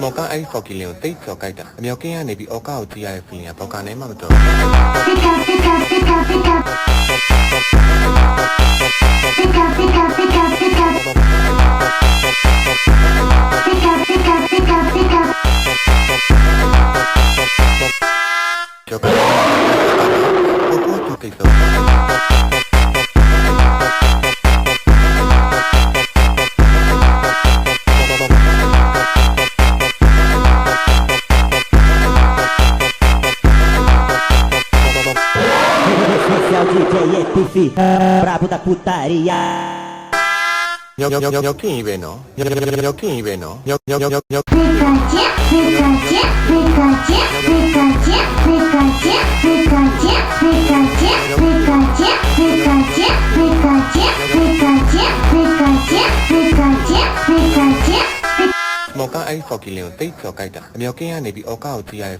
မော်ကအဲ့ဖော်ကီလင်ကိုတိတ်ကျော်ကြိုက်တာအမြောက်ကင်းကနေပြီးအော်ကာကိုကြည့်ရတဲ့ feeling ကဘော်ကာနဲ့မှမတော်ကျော်ကဘောတူကိစ္စpra puta putaria. Nhóc kinh về nó, nhóc kinh về nó, nhóc. Một cái ấy phò kỳ liệu tích cho cái đã, nhóc kinh này bị áo cao chỉ ai